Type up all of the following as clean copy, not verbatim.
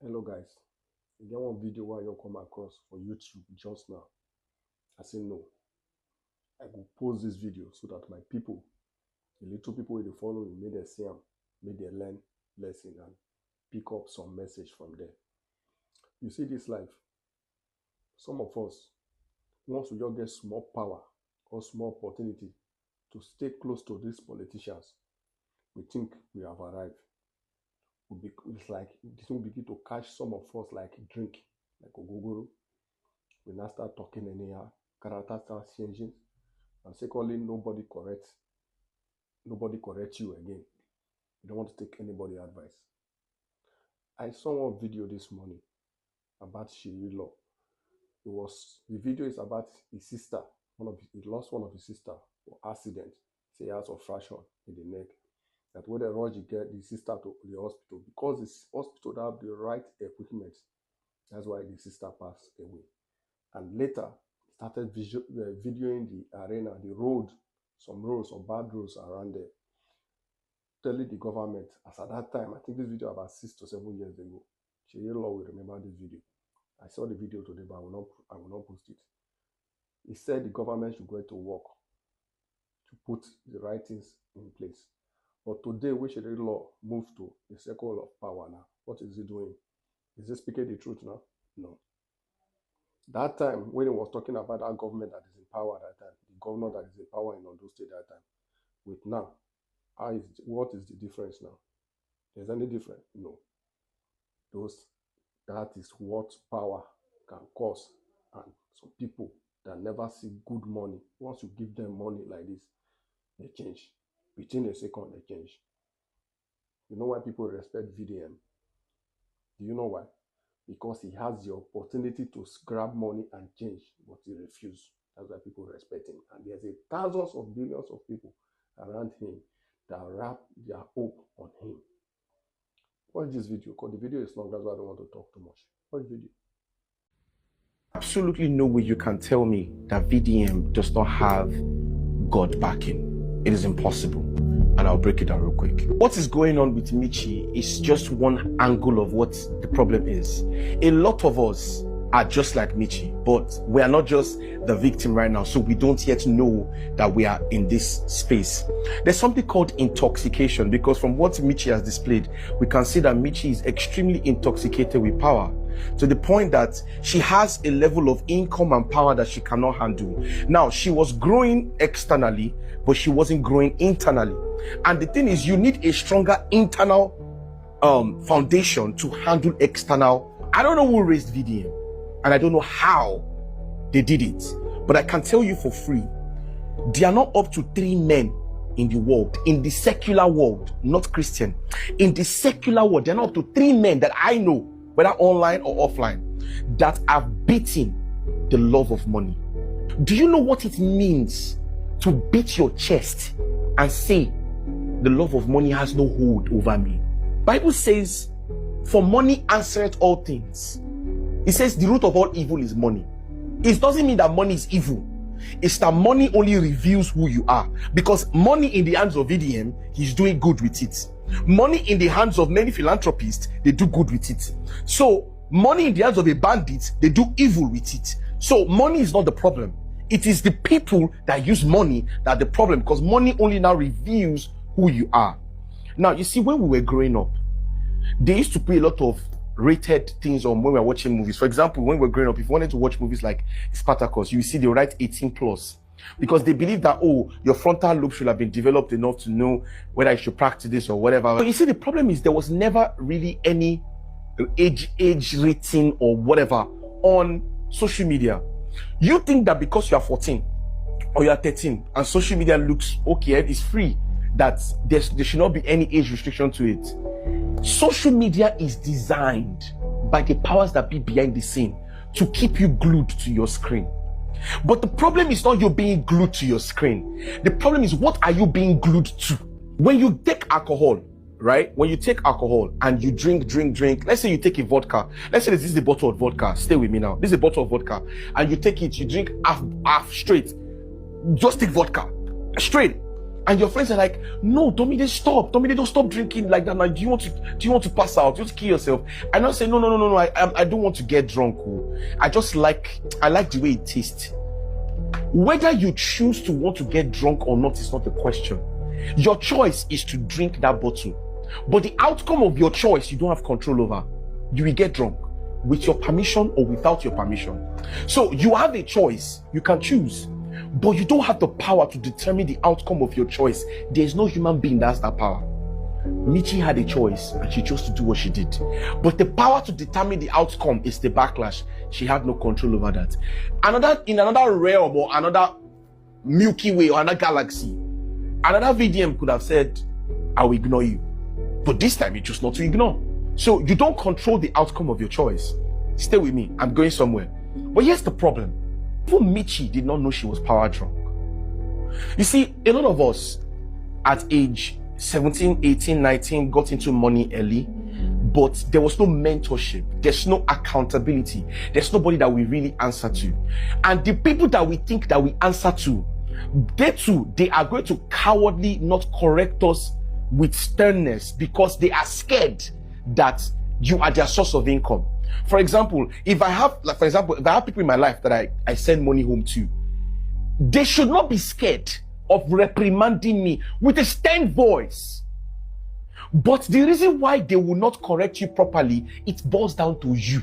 Hello guys, you get one video where you come across for YouTube just now. I say no, I go post this video so that my people, the little people wey dey follow me, make dem see am, make dem learn lesson and pick up some message from there. You see this life, some of us, once we just get small power or small opportunity to stay close to these politicians, we think we have arrived. It's like this will begin to catch some of us like drink, like ogogoro. We now start talking anyhow, character starts changing, and secondly, nobody corrects you again. You don't want to take anybody advice. I saw one video this morning about Shiri Law. The video is about his sister. He lost one of his sister for accident. Say he has a fracture in the neck. That when they rush get the sister to the hospital, because this hospital don't have the right equipment. That's why the sister passed away. And later started videoing the arena, the road, some bad roads around there. Telling the government, as at that time, I think this video about 6 to 7 years ago. Shiri Law will remember this video. I saw the video today, but I will not post it. He said the government should go to work to put the right things in place. But today, which Shiri Law moved to the circle of power now, what is he doing? Is he speaking the truth now? No. That time, when he was talking about that government that is in power at that time, the governor that is in power in Ondo State that time, with now, what is the difference now? Is any different? No. That is what power can cause. And some people that never see good money, once you give them money like this, they change. Within a second, they change. You know why people respect VDM? Do you know why? Because he has the opportunity to grab money and change, but he refused. That's why people respect him. And there's thousands of billions of people around him that wrap their hope on him. Watch this video, because the video is long, that's why I don't want to talk too much. Watch the video. Absolutely no way you can tell me that VDM does not have God backing. It is impossible. And I'll break it down real quick. What is going on with Michi is just one angle of what the problem is. A lot of us are just like Michi, but we are not just the victim right now, so we don't yet know that we are in this space. There's something called intoxication, because from what Michi has displayed, we can see that Michi is extremely intoxicated with power, to the point that she has a level of income and power that she cannot handle. Now, she was growing externally, but she wasn't growing internally. And the thing is, you need a stronger internal foundation to handle external. I don't know who raised VDM, and I don't know how they did it, but I can tell you for free, there are not up to 3 men in the world, in the secular world, not Christian, in the secular world, there are not up to 3 men that I know, whether online or offline, that have beaten the love of money. Do you know what it means to beat your chest and say, the love of money has no hold over me? Bible says, for money answereth all things. It says the root of all evil is money. It doesn't mean that money is evil. It's that money only reveals who you are. Because money in the hands of VDM, he's doing good with it. Money in the hands of many philanthropists, they do good with it. So money in the hands of a bandit, they do evil with it. So money is not the problem. It is the people that use money that are the problem, because money only now reveals who you are. Now, you see, when we were growing up, they used to put a lot of rated things on when we were watching movies. For example, when we were growing up, if you wanted to watch movies like Spartacus, you see they write 18 plus, because they believe that, oh, your frontal lobe should have been developed enough to know whether you should practice this or whatever. But you see, the problem is there was never really any age rating or whatever on social media. You think that because you are 14 or you are 13 and social media looks okay, it's free, that there should not be any age restriction to it. Social media is designed by the powers that be behind the scene to keep you glued to your screen. But the problem is not you being glued to your screen. The problem is, what are you being glued to? When you take alcohol, right? When you take alcohol and you drink, let's say you take a vodka. Let's say this is a bottle of vodka. Stay with me now. This is a bottle of vodka. And you take it, you drink half straight. Just take vodka straight. And your friends are like, no, Tomide, stop. Tomide, don't stop drinking like that. Like, do you want to pass out? Do you want to kill yourself? And I say, no. I don't want to get drunk. I like the way it tastes. Whether you choose to want to get drunk or not is not the question. Your choice is to drink that bottle. But the outcome of your choice, you don't have control over. You will get drunk with your permission or without your permission. So you have a choice. You can choose. But you don't have the power to determine the outcome of your choice. There's no human being that has that power. Michi had a choice and she chose to do what she did. But the power to determine the outcome is the backlash. She had no control over that. In another realm or another Milky Way or another galaxy, another VDM could have said, I will ignore you. But this time you chose not to ignore. So you don't control the outcome of your choice. Stay with me. I'm going somewhere. But here's the problem. Even Michi did not know she was power drunk. You see, a lot of us at age 17, 18, 19 got into money early, but there was no mentorship. There's no accountability. There's nobody that we really answer to. And the people that we think that we answer to, they are going to cowardly not correct us with sternness because they are scared that you are their source of income. For example, if I have people in my life that I send money home to, they should not be scared of reprimanding me with a stern voice. But the reason why they will not correct you properly, it boils down to you.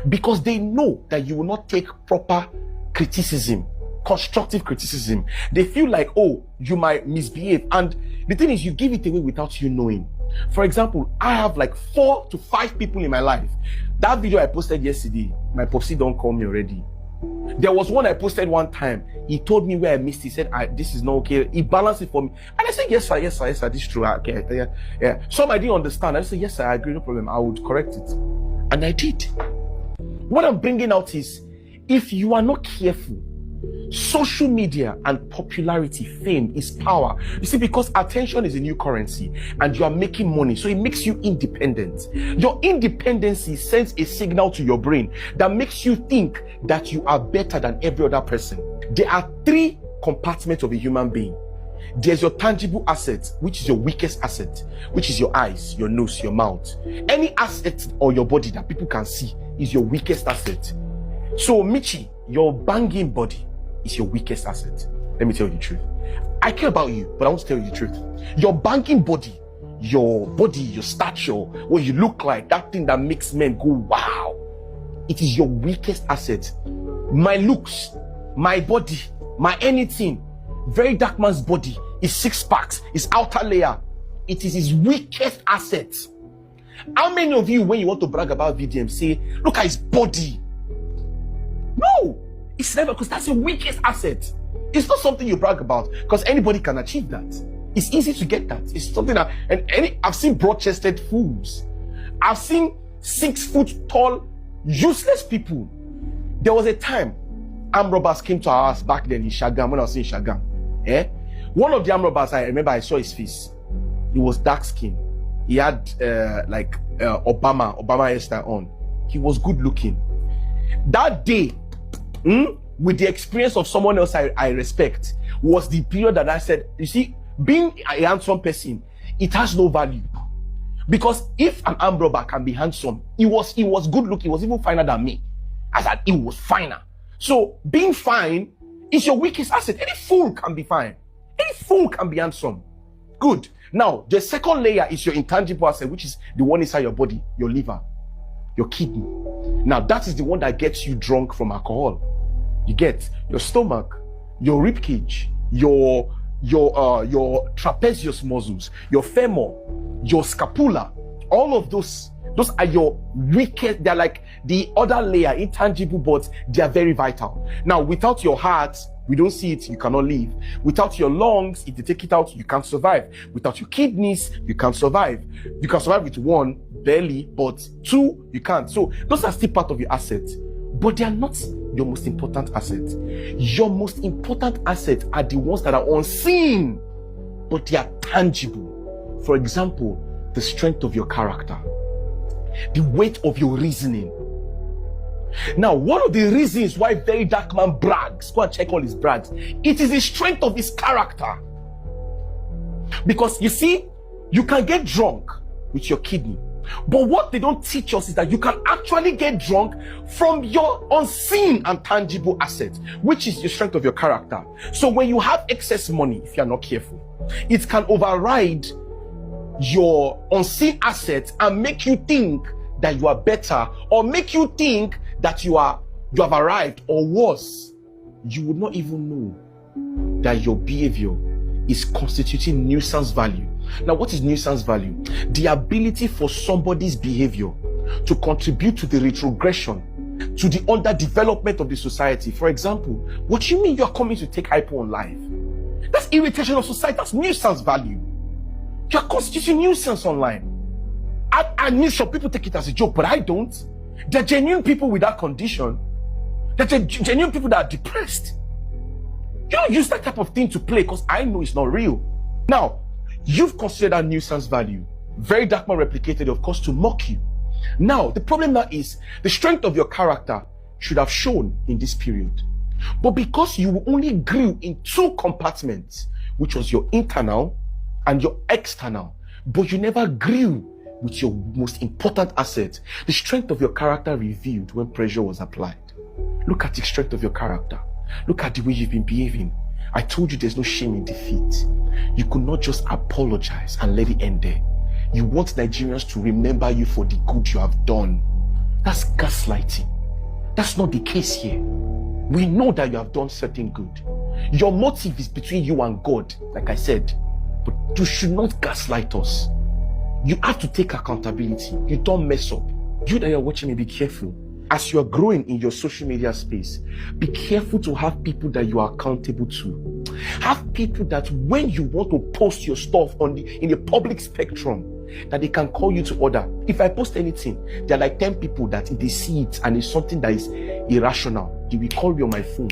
Because they know that you will not take proper criticism, constructive criticism. They feel like, oh, you might misbehave. And the thing is, you give it away without you knowing. For example, I have like 4 to 5 people in my life. That video I posted yesterday, my popsy don't call me already. There was one I posted one time. He told me where I missed. He said, this is not okay. He balanced it for me. And I said, yes, sir, this is true. Okay, yeah. Some I didn't understand. I said, yes, sir, I agree, no problem. I would correct it. And I did. What I'm bringing out is, if you are not careful, social media and popularity, fame is power. You see, because attention is a new currency and you are making money, so it makes you independent. Your independency sends a signal to your brain that makes you think that you are better than every other person. There are 3 compartments of a human being. There's your tangible asset, which is your weakest asset, which is your eyes, your nose, your mouth. Any asset on your body that people can see is your weakest asset. So Michi, your banging body is your weakest asset. Let me tell you the truth. I care about you, but I want to tell you the truth. Your banking body, your stature, what you look like, that thing that makes men go, wow, it is your weakest asset. My looks, my body, my anything, very dark man's body, his 6 packs, his outer layer, it is his weakest asset. How many of you, when you want to brag about VDM, say, look at his body? No, it's never, because that's your weakest asset. It's not something you brag about, because anybody can achieve that. It's easy to get that. It's something that, I've seen broad-chested fools. I've seen 6 foot tall, useless people. There was a time, armed robbers came to our house back then in Shagam, when I was in Shagam. One of the armed robbers, I remember I saw his face. He was dark skinned. He had Obama hairstyle on. He was good looking. That day, with the experience of someone else I respect, was the period that I said, you see, being a handsome person, it has no value. Because if an armed robber can be handsome, he was good looking, he was even finer than me. I said, he was finer. So being fine is your weakest asset. Any fool can be fine. Any fool can be handsome. Good. Now, the second layer is your intangible asset, which is the one inside your body, your liver, your kidney. Now, that is the one that gets you drunk from alcohol. You get your stomach, your rib cage, your trapezius muscles, your femur, your scapula. All of those are your weakest. They're like the other layer, intangible, but they are very vital. Now, without your heart, we don't see it, you cannot live. Without your lungs, if you take it out, you can't survive. Without your kidneys, you can't survive. You can survive with 1, barely, but 2, you can't. So those are still part of your assets, but they are not your most important assets. Your most important assets are the ones that are unseen, but they are tangible. For example, the strength of your character, the weight of your reasoning. Now, one of the reasons why Very Dark Man brags, go and check all his brags, it is the strength of his character. Because you see, you can get drunk with your kidney. But what they don't teach us is that you can actually get drunk from your unseen and tangible asset, which is the strength of your character. So when you have excess money, if you're not careful, it can override your unseen assets and make you think that you are better, or make you think that you have arrived, or worse, you would not even know that your behavior is constituting nuisance value. Now, what is nuisance value? The ability for somebody's behavior to contribute to the retrogression, to the underdevelopment of the society. For example, what do you mean you are coming to take hypo on live? That's irritation of society. That's nuisance value. You are constituting nuisance online. I mean, some people take it as a joke, but I don't. There are genuine people with that condition. There are genuine people that are depressed. You don't use that type of thing to play, because I know it's not real. Now, you've considered that nuisance value. Very Darkman replicated, of course, to mock you. Now, the problem now is the strength of your character should have shown in this period. But because you only grew in two compartments, which was your internal and your external, but you never grew with your most important asset, the strength of your character revealed when pressure was applied. Look at the strength of your character. Look at the way you've been behaving. I told you there's no shame in defeat. You could not just apologize and let it end there. You want Nigerians to remember you for the good you have done. That's gaslighting. That's not the case here. We know that you have done certain good. Your motive is between you and God, like I said. But you should not gaslight us. You have to take accountability. You don't mess up. You that are watching me, be careful. As you are growing in your social media space, be careful to have people that you are accountable to. Have people that when you want to post your stuff in the public spectrum, that they can call you to order. If I post anything, there are like 10 people that they see it and it's something that is irrational. They will call me on my phone.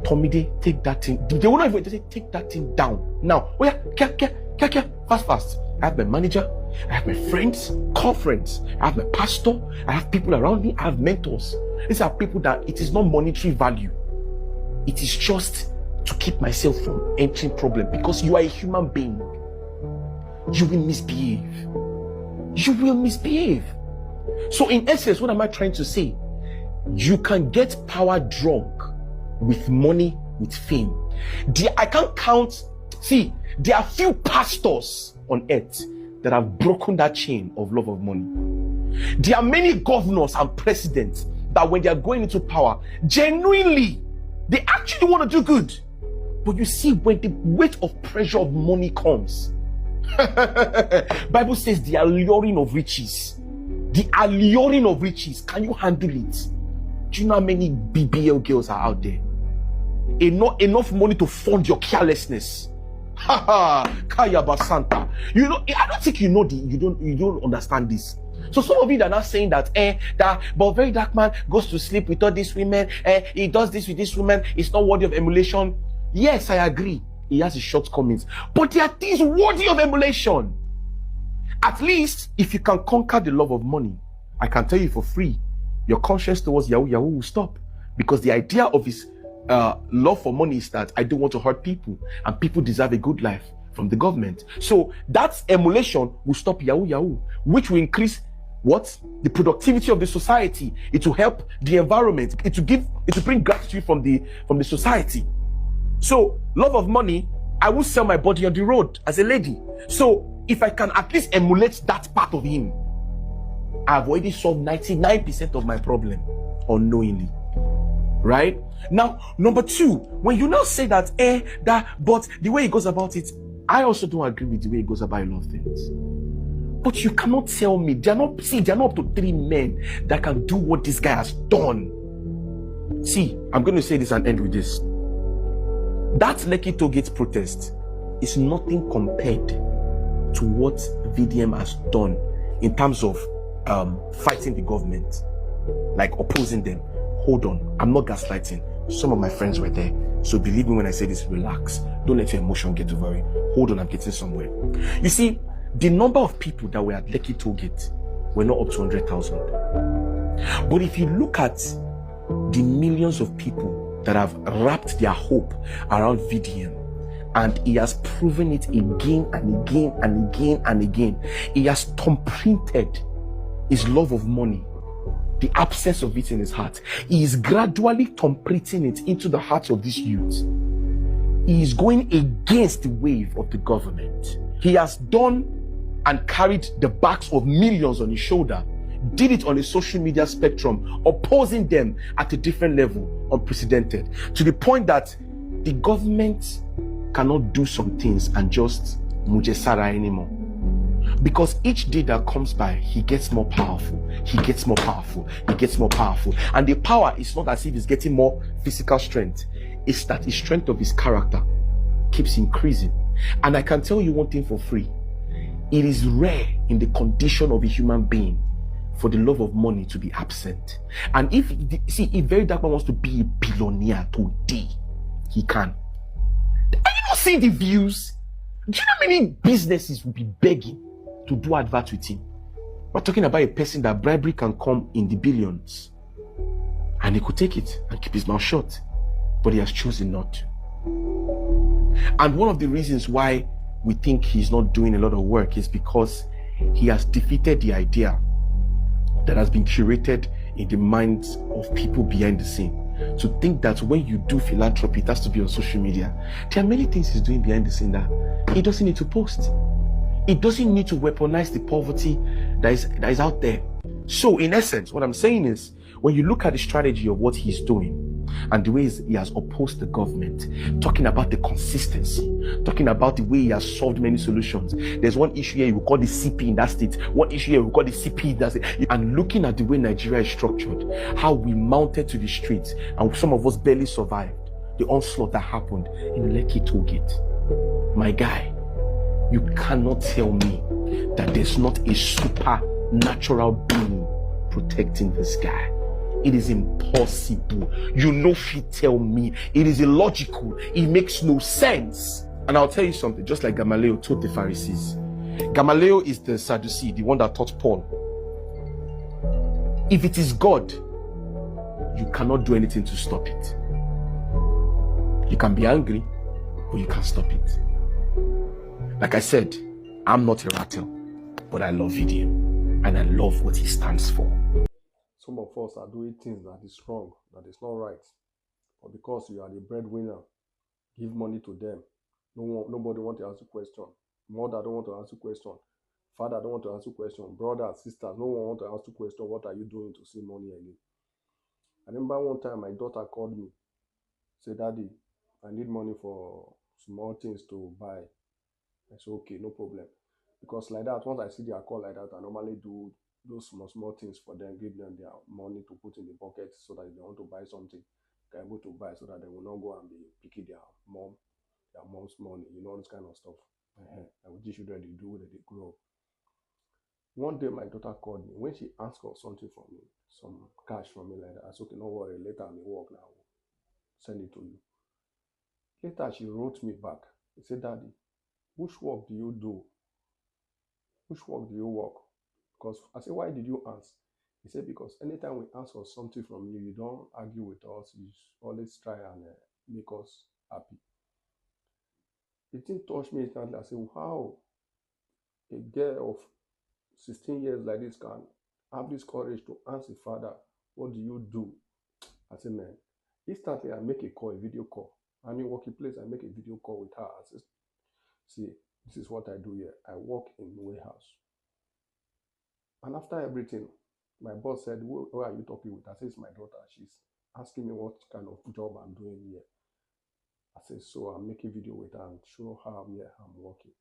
Tomide, take that thing. They will not even say, take that thing down. Now, oh yeah, fast. I have my manager, I have my friends, call friends, I have my pastor, I have people around me, I have mentors. These are people that it is not monetary value. It is just to keep myself from entering problem, because you are a human being. You will misbehave. You will misbehave. So in essence, what am I trying to say? You can get power drunk with money, with fame. I can't count. See, there are few pastors on earth that have broken that chain of love of money. There are many governors and presidents that when they are going into power, genuinely, they actually want to do good. But you see, when the weight of pressure of money comes, Bible says the alluring of riches. The alluring of riches. Can you handle it? Do you know how many BBL girls are out there? Enough money to fund your carelessness. Kaya Basanta. You know, I don't think you know you don't understand this. So some of you are not saying that but Very Darkman goes to sleep with all these women, he does this with this woman, it's not worthy of emulation. Yes, I agree. He has his shortcomings, but there are things worthy of emulation. At least if you can conquer the love of money, I can tell you for free, your conscience towards Yahoo will stop, because the idea of his love for money is that I don't want to hurt people, and people deserve a good life from the government. So that emulation will stop Yahoo, which will increase what? The productivity of the society. It will help the environment. It will bring gratitude from the society. So love of money, I will sell my body on the road as a lady. So if I can at least emulate that part of him, I've already solved 99% of my problem unknowingly. Right? Now, number two, when you now say that, but the way he goes about it, I also don't agree with the way he goes about a lot of things. But you cannot tell me, they're not up to 3 men that can do what this guy has done. See, I'm going to say this and end with this. That Lekki Tollgate protest is nothing compared to what VDM has done in terms of fighting the government, like opposing them. Hold on, I'm not gaslighting. Some of my friends were there, so believe me when I say this, relax. Don't let your emotion get over it. Hold on, I'm getting somewhere. You see, the number of people that were at Lekki Tollgate were not up to 100,000. But if you look at the millions of people that have wrapped their hope around VDM And he has proven it again and again and again and again. He has thumbprinted his love of money, the absence of it in his heart. He is gradually thumbprinting it into the hearts of these youths. He is going against the wave of the government. He has done and carried the backs of millions on his shoulder, did it on a social media spectrum, opposing them at a different level, unprecedented, to the point that the government cannot do some things and just mujesara anymore. Because each day that comes by, he gets more powerful, he gets more powerful, he gets more powerful. And the power is not as if he's getting more physical strength, it's that the strength of his character keeps increasing. And I can tell you one thing for free: it is rare in the condition of a human being for the love of money to be absent. And if Very Dark Man wants to be a billionaire today, he can. Are you not seeing the views? Do you know how many businesses will be begging to do advert with him? We're talking about a person that bribery can come in the billions, and he could take it and keep his mouth shut, but he has chosen not to. And one of the reasons why we think he's not doing a lot of work is because he has defeated the idea that has been curated in the minds of people behind the scene, to think that when you do philanthropy, it has to be on social media. There are many things he's doing behind the scene that he doesn't need to post. He doesn't need to weaponize the poverty that is out there. So in essence, what I'm saying is, when you look at the strategy of what he's doing and the ways he has opposed the government, talking about the consistency, talking about the way he has solved many solutions. There's one issue here, you will call the CP in that state. One issue here, we call the CP in that state. And looking at the way Nigeria is structured, how we mounted to the streets, and some of us barely survived the onslaught that happened in Lekki Tollgate. My guy, you cannot tell me that there's not a supernatural being protecting this guy. It is impossible. You know, if you tell me, it is illogical. It makes no sense. And I'll tell you something, just like Gamaliel taught the Pharisees. Gamaliel is the Sadducee, the one that taught Paul. If it is God, you cannot do anything to stop it. You can be angry, but you can't stop it. Like I said, I'm not a rattle, but I love VDM, and I love what he stands for. Some of us are doing things that is wrong, that is not right. But because you are the breadwinner, give money to them. Nobody wants to answer question. Mother don't want to answer question. Father don't want to answer question. Brothers, sisters, no one want to answer question. What are you doing to see money again? I remember one time my daughter called me, said, "Daddy, I need money for small things to buy." I said, "Okay, no problem." Because like that, once I see their call like that, I normally do those small things for them, give them their money to put in the pocket so that if they want to buy something, they're able to buy, so that they will not go and be picking their mom's money, you know, this kind of stuff. I would teach children they do when they grow up. One day my daughter called me. When she asked for something from me, some cash from me like that, I said, "Okay, no worry, later I may work now. Send it to you." Later she wrote me back. She said, "Daddy, which work do you do? Which work do you work?" Because I said, "Why did you ask?" He said, "Because anytime we ask for something from you, you don't argue with us. You always try and make us happy." It didn't touch me instantly. I said, "How a girl of 16 years like this can have this courage to ask the father, what do you do?" I said, "Man," instantly I make a call, a video call. I'm in working place, I make a video call with her. I said, "See, this is what I do here. I work in the warehouse." And after everything, my boss said, "Who are you talking with?" I said, "It's my daughter. She's asking me what kind of job I'm doing here." I said, "So I'm making video with her and show her where I'm working."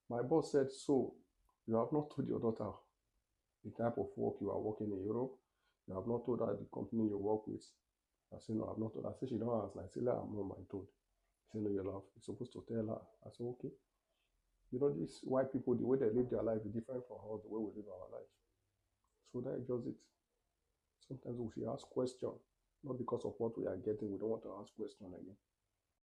My boss said, "So you have not told your daughter the type of work you are working in Europe? You have not told her the company you work with?" I said, "No, I've not told her." I said, "She don't ask." I said, "I'm not my told." She said, "No, you're supposed to tell her." I said, "Okay." You know, these white people, the way they live their life is different from us, the way we live our life. So that is just it. Sometimes we should ask questions, not because of what we are getting. We don't want to ask questions again.